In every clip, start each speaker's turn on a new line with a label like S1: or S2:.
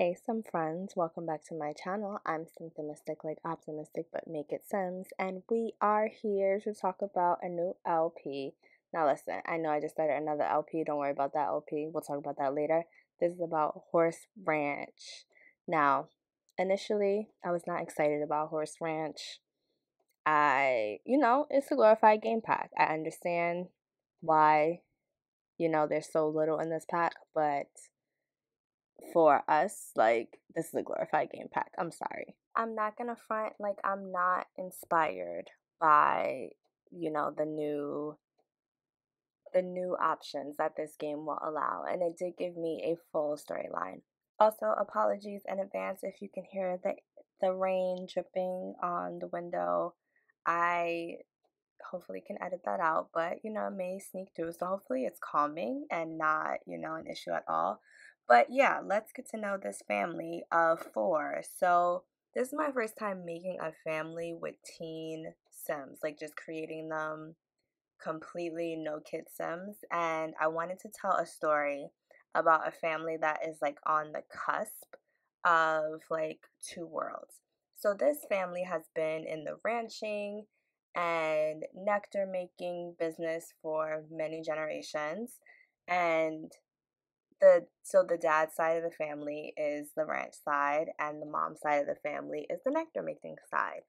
S1: Hey, some friends, welcome back to my channel. I'm Symptomistic like optimistic, but make it Sims, and we are here to talk about a new LP. Now, listen, I know I just started another LP. Don't worry about that LP. We'll talk about that later. This is about Horse Ranch. Now, initially, I was not excited about Horse Ranch. It's a glorified game pack. I understand why, there's so little in this pack, but for us, like, this is a glorified game pack. I'm sorry. I'm not gonna front, like, I'm not inspired by, the new options that this game will allow, and it did give me a full storyline. Also, apologies in advance if you can hear the rain dripping on the window. I hopefully can edit that out, but it may sneak through, so hopefully it's calming and not an issue at all. But yeah, let's get to know this family of four. So this is my first time making a family with teen sims, like just creating them completely no kid sims, and I wanted to tell a story about a family that is like on the cusp of like two worlds. So this family has been in the ranching and nectar making business for many generations, and the dad's side of the family is the ranch side, and the mom's side of the family is the nectar making side.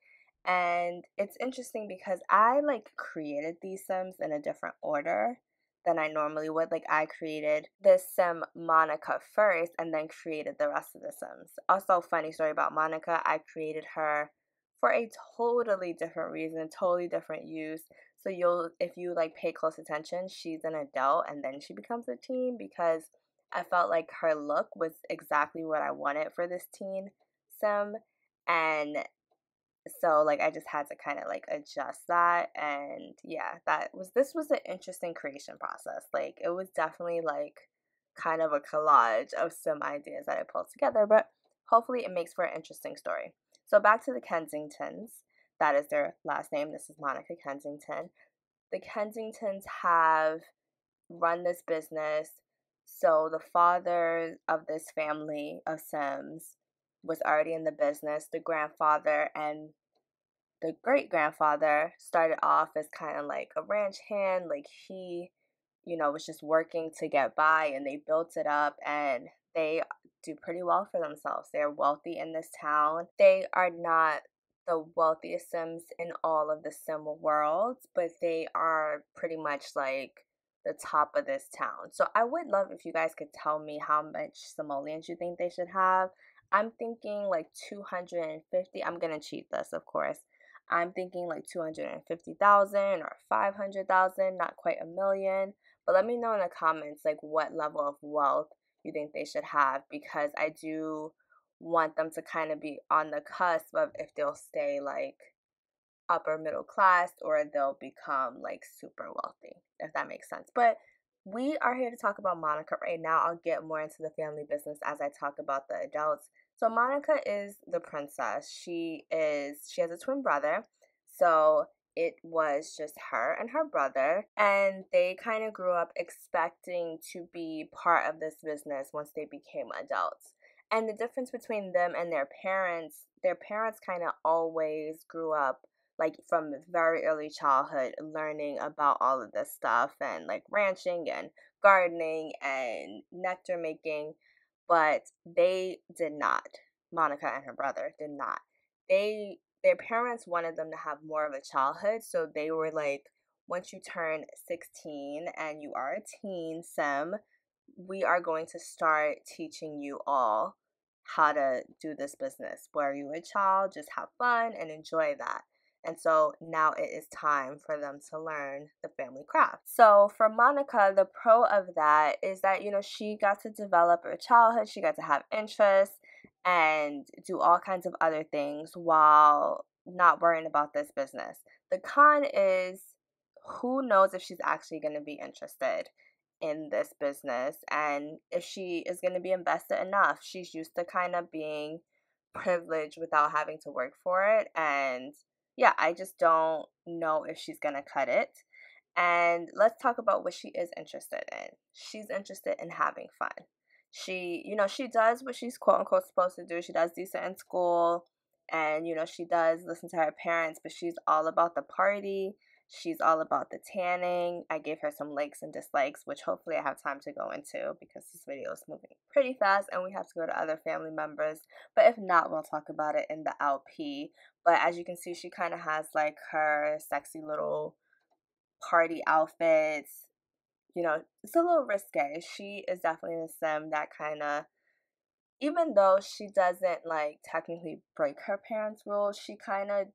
S1: And it's interesting because I like created these sims in a different order than I normally would. Like, I created this sim Monica first and then created the rest of the sims. Also, funny story about Monica, I created her for a totally different reason, totally different use. So if you like pay close attention, she's an adult and then she becomes a teen, because I felt like her look was exactly what I wanted for this teen sim. And so like I just had to kind of like adjust that. And yeah, this was an interesting creation process. Like, it was definitely like kind of a collage of some ideas that I pulled together, but hopefully it makes for an interesting story. So back to the Kensingtons. That is their last name. This is Monica Kensington. The Kensingtons have run this business. So the father of this family of Sims was already in the business. The grandfather and the great grandfather started off as kind of like a ranch hand. Like, he, was just working to get by, and they built it up, and they do pretty well for themselves. They're wealthy in this town. They are not the wealthiest Sims in all of the Sim worlds, but they are pretty much like the top of this town. So I would love if you guys could tell me how much simoleons you think they should have. I'm thinking like 250. I'm gonna cheat this, of course. I'm thinking like 250,000 or 500,000, not quite a million. But let me know in the comments like what level of wealth you think they should have, because I do want them to kind of be on the cusp of if they'll stay like upper middle class or they'll become like super wealthy, if that makes sense. But we are here to talk about Monica right now. I'll get more into the family business as I talk about the adults. So Monica is the princess. She has a twin brother. So it was just her and her brother, and they kind of grew up expecting to be part of this business once they became adults. And the difference between them and their parents kind of always grew up like from very early childhood learning about all of this stuff, and like ranching and gardening and nectar making, but they did not. Monica and her brother did not. Their parents wanted them to have more of a childhood, so they were like, once you turn 16 and you are a teen sim, we are going to start teaching you all how to do this business. Where you a child, just have fun and enjoy that. And so now it is time for them to learn the family craft. So for Monica, the pro of that is that, she got to develop her childhood, she got to have interests and do all kinds of other things while not worrying about this business. The con is, who knows if she's actually going to be interested in this business and if she is going to be invested enough. She's used to kind of being privileged without having to work for it, and yeah, I just don't know if she's gonna cut it. And let's talk about what she is interested in. She's interested in having fun. she does what she's quote unquote supposed to do. She does decent in school, and she does listen to her parents, but she's all about the party. She's all about the tanning. I gave her some likes and dislikes, which hopefully I have time to go into because this video is moving pretty fast and we have to go to other family members. But if not, we'll talk about it in the LP. But as you can see, she kind of has like her sexy little party outfits. It's a little risque. She is definitely the sim that kind of, even though she doesn't like technically break her parents' rules, she kind of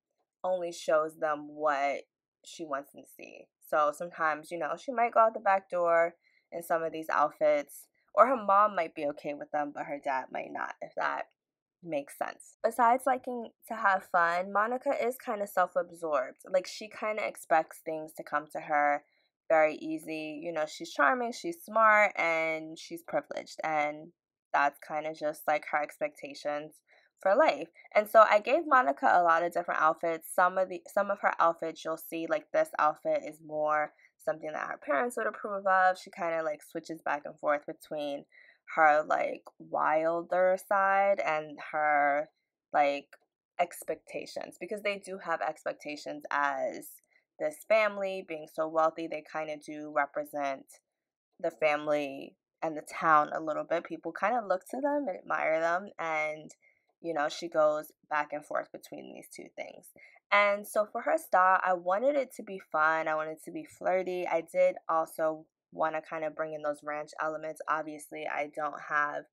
S1: only shows them what she wants them to see. So sometimes, she might go out the back door in some of these outfits, or her mom might be okay with them, but her dad might not, if that makes sense. Besides liking to have fun, Monica is kind of self-absorbed. Like, she kind of expects things to come to her very easy. She's charming, she's smart, and she's privileged, and that's kind of just like her expectations for life. And so I gave Monica a lot of different outfits. Some of her outfits you'll see, like this outfit is more something that her parents would approve of. She kind of like switches back and forth between her like wilder side and her like expectations, because they do have expectations as this family being so wealthy. They kind of do represent the family and the town a little bit. People kind of look to them and admire them, and she goes back and forth between these two things. And so for her style, I wanted it to be fun. I wanted it to be flirty. I did also want to kind of bring in those ranch elements. Obviously, I don't have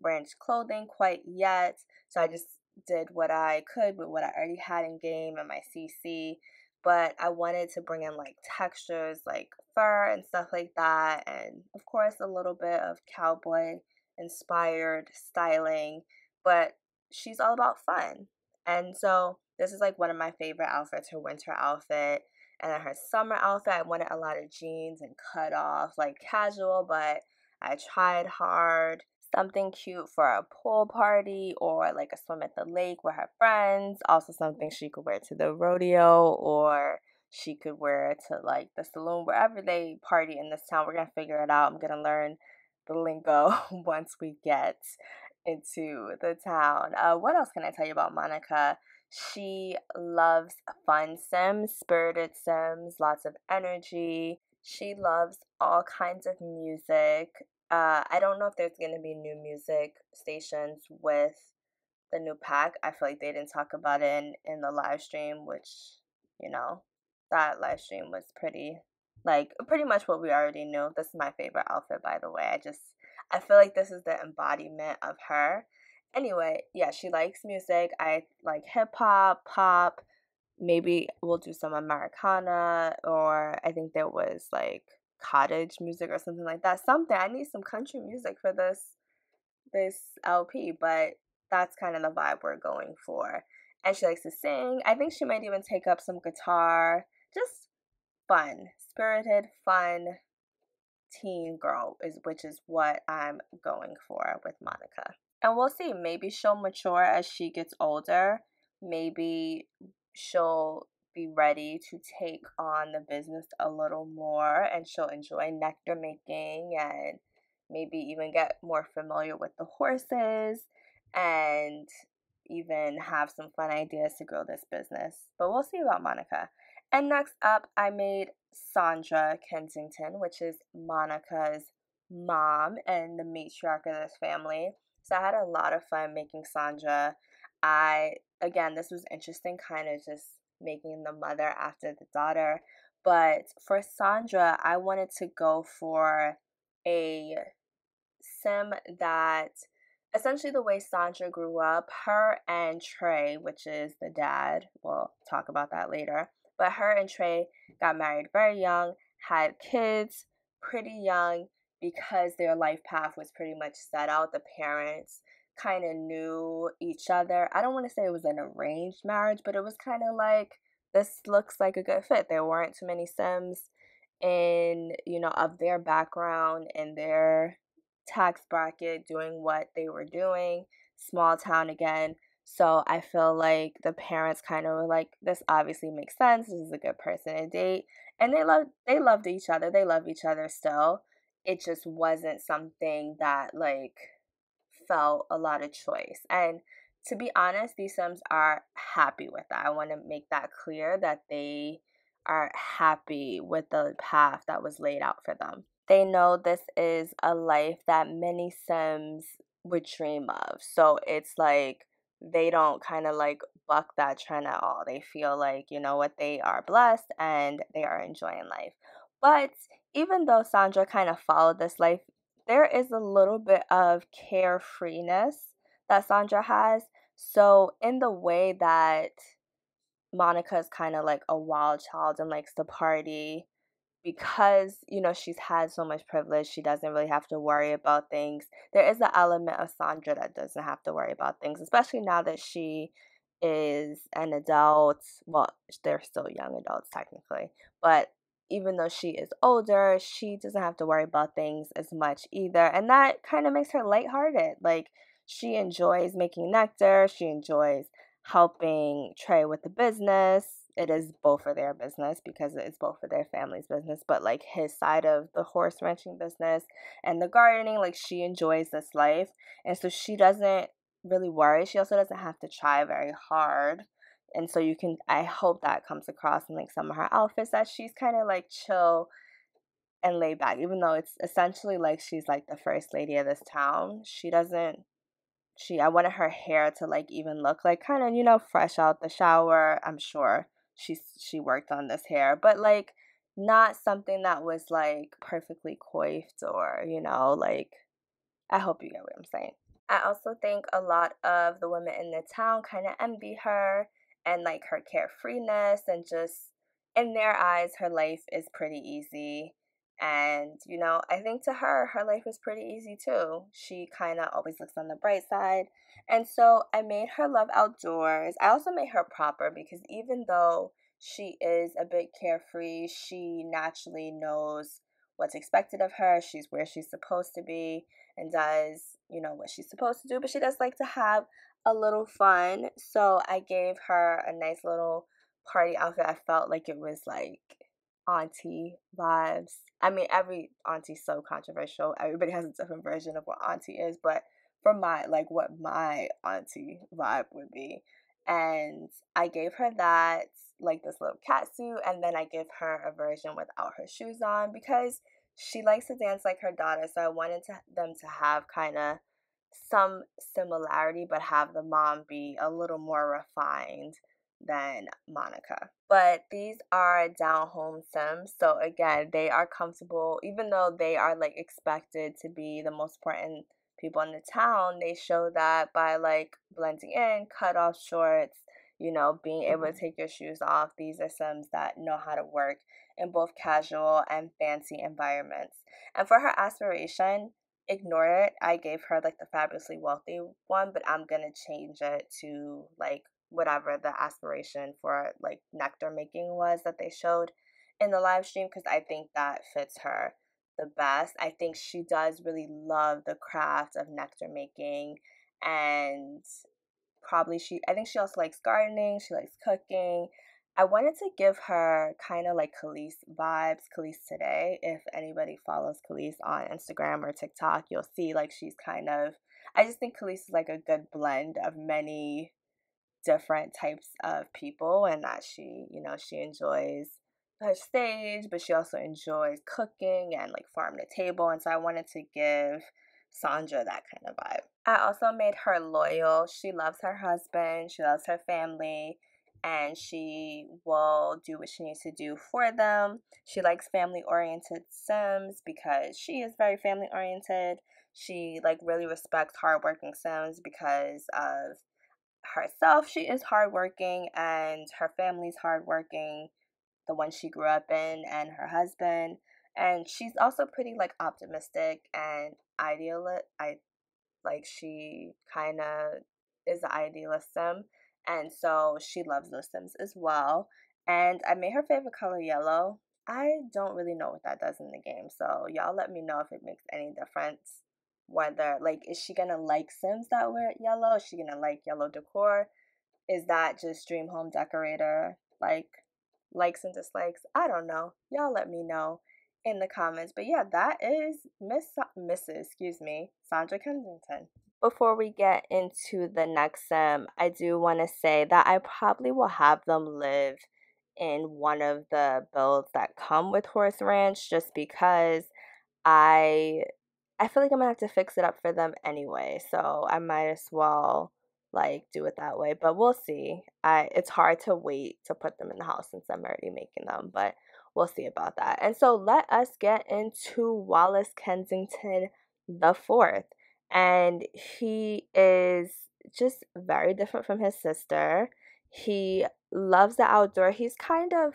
S1: ranch clothing quite yet, so I just did what I could with what I already had in game and my CC. But I wanted to bring in like textures like fur and stuff like that, and of course a little bit of cowboy inspired styling. But she's all about fun. And so this is like one of my favorite outfits, her winter outfit. And then her summer outfit, I wanted a lot of jeans and cut off, like casual, but I tried hard. Something cute for a pool party or like a swim at the lake with her friends. Also something she could wear to the rodeo, or she could wear to like the saloon, wherever they party in this town. We're going to figure it out. I'm going to learn the lingo once we get into the town. What else can I tell you about Monica? She loves fun sims, spirited sims, lots of energy. She loves all kinds of music. I don't know if there's going to be new music stations with the new pack. I feel like they didn't talk about it in the live stream, which, you know, that live stream was pretty much what we already knew. This is my favorite outfit, by the way. I feel like this is the embodiment of her. Anyway, yeah, she likes music. I like hip hop, pop. Maybe we'll do some Americana, or I think there was like cottage music or something like that. Something. I need some country music for this LP, but that's kind of the vibe we're going for. And she likes to sing. I think she might even take up some guitar. Just fun, spirited, fun teen girl which is what I'm going for with Monica. And we'll see. Maybe she'll mature as she gets older. Maybe she'll be ready to take on the business a little more, and she'll enjoy nectar making, and maybe even get more familiar with the horses, and even have some fun ideas to grow this business. But we'll see about Monica. And next up, I made Sandra Kensington, which is Monica's mom and the matriarch of this family. So I had a lot of fun making Sandra. Again, this was interesting, kind of just making the mother after the daughter. But for Sandra, I wanted to go for a sim that essentially the way Sandra grew up, her and Trey, which is the dad, we'll talk about that later, but her and Trey got married very young, had kids pretty young, because their life path was pretty much set out. The parents kind of knew each other. I don't want to say it was an arranged marriage, but it was kind of like, this looks like a good fit. There weren't too many sims of their background and their tax bracket doing what they were doing. Small town again. So I feel like the parents kind of were like, this obviously makes sense. This is a good person to date. And they loved each other. They love each other still. it just wasn't something that like felt a lot of choice. And to be honest, these Sims are happy with that. I want to make that clear that they are happy with the path that was laid out for them. They know this is a life that many Sims would dream of. So it's like they don't kind of like buck that trend at all. They feel like, you know what, they are blessed and they are enjoying life. But even though Sandra kind of followed this life, there is a little bit of carefreeness that Sandra has. So, in the way that Monica is kind of like a wild child and likes to party, because she's had so much privilege, she doesn't really have to worry about things. There is an element of Sandra that doesn't have to worry about things, especially now that she is an adult. Well, they're still young adults technically, but even though she is older, she doesn't have to worry about things as much either, and that kind of makes her lighthearted. Like, she enjoys making nectar, she enjoys helping Trey with the business. It is both for their business because it's both for their family's business, but like his side of the horse ranching business and the gardening, like she enjoys this life. And so she doesn't really worry. She also doesn't have to try very hard. And so I hope that comes across in like some of her outfits, that she's kind of like chill and laid back, even though it's essentially like she's like the first lady of this town. She doesn't I wanted her hair to like even look like kind of, fresh out the shower. I'm sure she worked on this hair, but like not something that was like perfectly coiffed, or, like, I hope you get what I'm saying. I also think a lot of the women in the town kind of envy her and like her carefreeness, and just in their eyes, her life is pretty easy. And, I think to her, her life is pretty easy too. She kind of always looks on the bright side. And so I made her love outdoors. I also made her proper because even though she is a bit carefree, she naturally knows what's expected of her. She's where she's supposed to be and does, what she's supposed to do, but she does like to have a little fun. So I gave her a nice little party outfit. I felt like it was like auntie vibes. I mean, every auntie's so controversial. Everybody has a different version of what auntie is, but for my, like, what my auntie vibe would be. And I gave her that, like this little cat suit, and then I give her a version without her shoes on because she likes to dance like her daughter. So I wanted them to have kind of some similarity, but have the mom be a little more refined than Monica. But these are down home Sims. So again, they are comfortable, even though they are like expected to be the most important people in the town. They show that by like blending in, cut off shorts, being able to take your shoes off. These are Sims that know how to work in both casual and fancy environments. And for her aspiration, ignore it. I gave her like the fabulously wealthy one, but I'm gonna change it to like whatever the aspiration for like nectar making was that they showed in the live stream, because I think that fits her the best. I think she does really love the craft of nectar making, and I think she also likes gardening, she likes cooking. I wanted to give her kind of like Khalees vibes, Khalees today. If anybody follows Khalees on Instagram or TikTok, you'll see like she's kind of, I just think Khalees is like a good blend of many different types of people, and that she enjoys her stage, but she also enjoys cooking and like farm to table. And so I wanted to give Sandra that kind of vibe. I also made her loyal. She loves her husband, she loves her family, and she will do what she needs to do for them. She likes family oriented Sims because she is very family oriented. She like really respects hardworking Sims because of herself. She is hardworking and her family's hardworking, the one she grew up in, and her husband. And she's also pretty like optimistic and idealist. She kind of is an idealist sim, and so she loves those sims as well. And I made her favorite color yellow. I don't really know what that does in the game, so y'all let me know if it makes any difference. Whether like, is she gonna like sims that wear yellow? Is she gonna like yellow decor? Is that just dream home decorator like likes and dislikes? I don't know. Y'all let me know in the comments. But yeah, that is Mrs. Excuse me, Sandra Kensington. Before we get into the next sim, I do want to say that I probably will have them live in one of the builds that come with Horse Ranch just because I I feel like I'm gonna have to fix it up for them anyway, so I might as well like do it that way. But we'll see. I It's hard to wait to put them in the house since I'm already making them, but we'll see about that. And so let us get into Wallace Kensington the fourth. And he is just very different from his sister. He loves the outdoor. He's kind of,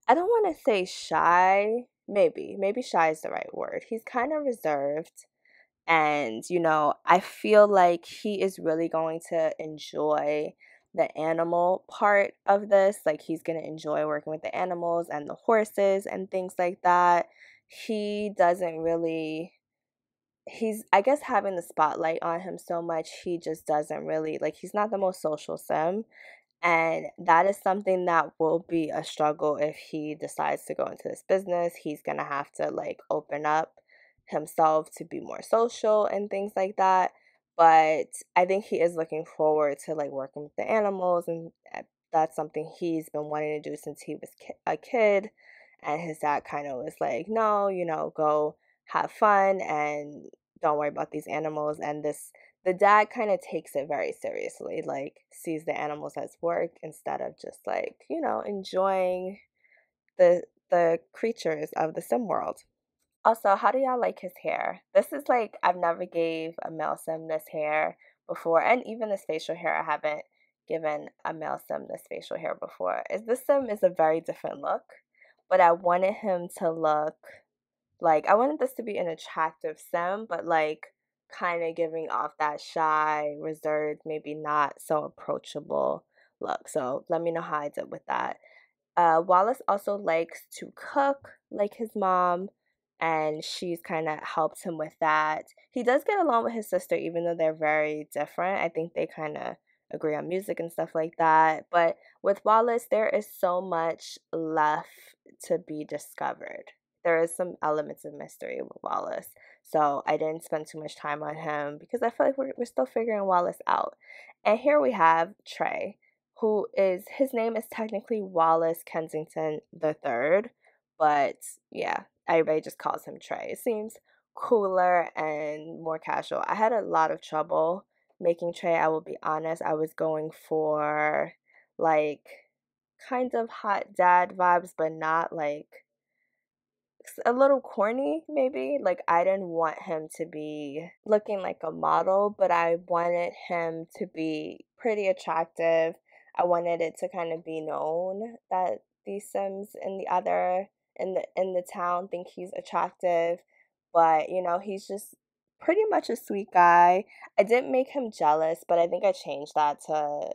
S1: I don't want to say shy. Maybe shy is the right word. He's kind of reserved. And, I feel like he is really going to enjoy the animal part of this. Like, he's going to enjoy working with the animals and the horses and things like that. He doesn't really, he's, I guess, having the spotlight on him so much, he just doesn't really, like, he's not the most social sim. And that is something that will be a struggle if he decides to go into this business. He's going to have to like open up himself to be more social and things like that. But I think he is looking forward to like working with the animals, and that's something he's been wanting to do since he was a kid. And his dad kind of was like, no, go have fun and don't worry about these animals. And the dad kind of takes it very seriously, like sees the animals as work instead of just like, enjoying the creatures of the sim world. Also, how do y'all like his hair? This is like, I've never gave a male sim this hair before, and even this facial hair, I haven't given a male sim this facial hair before. This sim is a very different look, but I wanted him to look like, I wanted this to be an attractive sim, but like kind of giving off that shy, reserved, maybe not so approachable look. So let me know how I did with that. Wallace also likes to cook like his mom, and she's kind of helped him with that. He does get along with his sister, even though they're very different. I think they kind of agree on music and stuff like that. But with Wallace, there is so much left to be discovered. There is some elements of mystery with Wallace. So I didn't spend too much time on him because I feel like we're still figuring Wallace out. And here we have Trey, who is, his name is technically Wallace Kensington the Third, but yeah, everybody just calls him Trey. It seems cooler and more casual. I had a lot of trouble making Trey, I will be honest. I was going for like kind of hot dad vibes, but not like a little corny, maybe. Like, I didn't want him to be looking like a model, but I wanted him to be pretty attractive. I wanted it to kind of be known that these Sims in the other in the town think he's attractive, but he's just pretty much a sweet guy. I didn't make him jealous, but I think I changed that to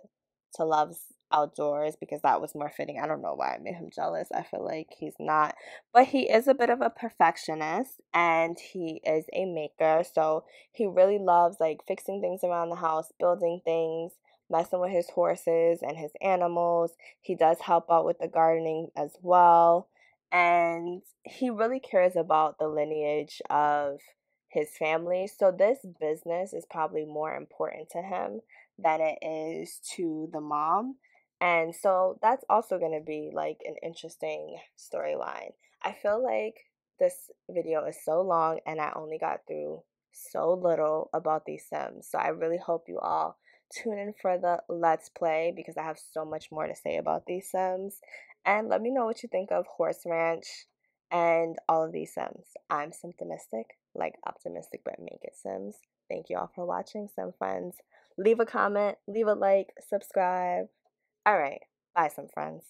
S1: loves outdoors because that was more fitting. I don't know why I made him jealous. I feel like he's not, but he is a bit of a perfectionist and he is a maker. So he really loves like fixing things around the house, building things, messing with his horses and his animals. He does help out with the gardening as well. And he really cares about the lineage of his family. So this business is probably more important to him than it is to the mom. And so that's also going to be like an interesting storyline. I feel like this video is so long and I only got through so little about these Sims. So I really hope you all tune in for the Let's Play because I have so much more to say about these Sims. And let me know what you think of Horse Ranch and all of these Sims. I'm Symptomistic, like optimistic but make it Sims. Thank you all for watching, Sim friends. Leave a comment, leave a like, subscribe. All right. Bye, some friends.